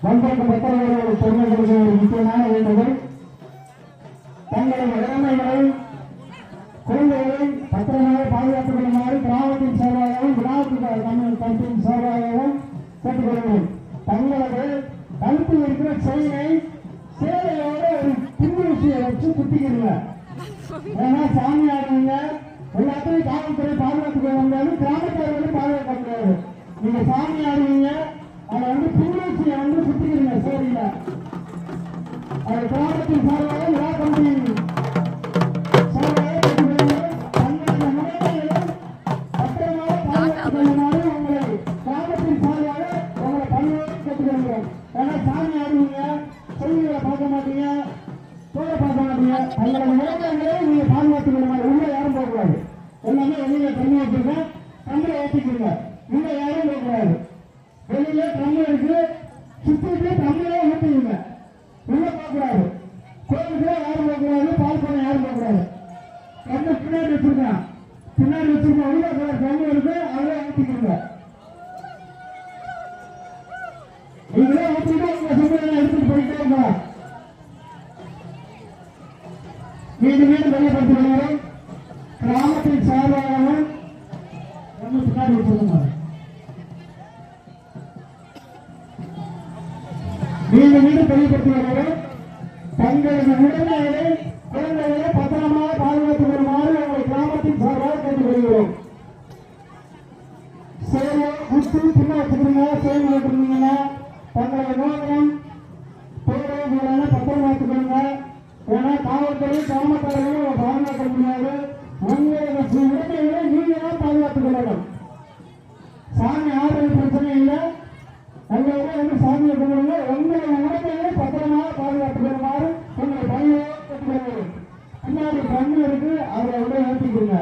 வந்திருக்கும் பத்திரிகையாளர்கள் பொதுமக்களுக்கு ஒரு முக்கியமான வேண்டுகோள். தங்களது இளமைகளை குழந்தைகளை பத்திரமாக பாதுகாத்துக் கொள்ளுமாறு கிராமத்தின் சார்பாகவும் விழாவுக்கு கமிட்டியின் சார்பாகவும் கேட்டுக்கொள்கிறோம். தங்களது கழுத்தில் இருக்கிற செயினை சேலையோட ஒரு பின்னூசியை வச்சு குத்திக்கிறீங்க. ஏன்னா சாமி ஆடுவீங்க, எல்லாத்தையும் காவல்துறை பாதுகாத்துக் கொள்ள முடியாது, கிராமத்தார்கள் பாதுகாக்க முடியாது. நீங்க சாமி ஆடுவீங்க, அதை பின்னூசியை குத்திக்கிறீங்க சேலையில. அது கிராமத்தின் சார்பாக விழா கமிட்டி சாமி ஆடுவீங்க, செய்திகளை பார்க்க மாட்டீங்க, தோலை பார்க்க மாட்டீங்க. தங்களோட நிலைமைகளை நீங்க பாதுகாத்துக் கொள்ளுமாறு. உள்ள யாரும் போகக்கூடாது. எல்லாமே வெளியில தண்ணி வச்சிருக்கேன், தண்ணியை ஏற்றிக்கிறீங்க. உள்ள யாரும் போகக்கூடாது. வெளியில தண்ணி இருக்கு, சுத்திட்டு தண்ணியே ஊற்றிங்க. உள்ள போகக்கூடாது. கோயிலுக்குள்ள யாரும் போகக்கூடாது, பால் பண்ண யாரும் போகக்கூடாது. தண்ணி பின்னாடி வச்சிருக்கேன், பின்னாடி வச்சிருக்கேன். உள்ள தண்ணி இருக்கு, அதை ஊற்றிக்கிறீங்க. நீங்களே ஊற்றிட்டு உங்க சுமையை எடுத்துட்டு போயிட்டே இருக்கலாம். மீண்டும் மீண்டும் தெரியப்படுத்திக் கொள்கிறோம். கிராமத்தின் சார்பாகவும் பின்னாடி வச்சிருக்கோம். மீண்டும் மீண்டும் தெரியப்படுத்திக் கொள்கிறோம். தங்களது உடமைகளை குழந்தைகளை பத்திரமாக பாதுகாத்துக் கொள்ளுமாறு உங்களை கிராமத்தின் சார்பாக கேட்டுக் கொள்கிறோம். சேவை குத்து பின்ன வச்சுக்கிறீங்க, சேவை வச்சிருந்தீங்கன்னா தங்களது நோக்கம் பேரவைகளான பத்திரமாக்கிக் கொள்ளுங்க. ஏன்னா காவல்துறை கிராமத்தார்களும் பாதுகாக்க முடியாது. உங்களோட உரிமைகளை நீங்க தான் பாதுகாத்துக் கொள்ளணும். சாமி ஆடுறது பிரச்சனை இல்லை, உங்களோட சாமியை கொள்ளுங்க. உங்களோட உரிமைகளை பத்திரமாக பாதுகாத்துக் கொள்ளுமாறு உங்களை பணியாக கேட்டுக்கொள்கிறேன். பின்னாடி கண்ணு இருக்கு, அதை ஏற்றிக்கிறீங்க.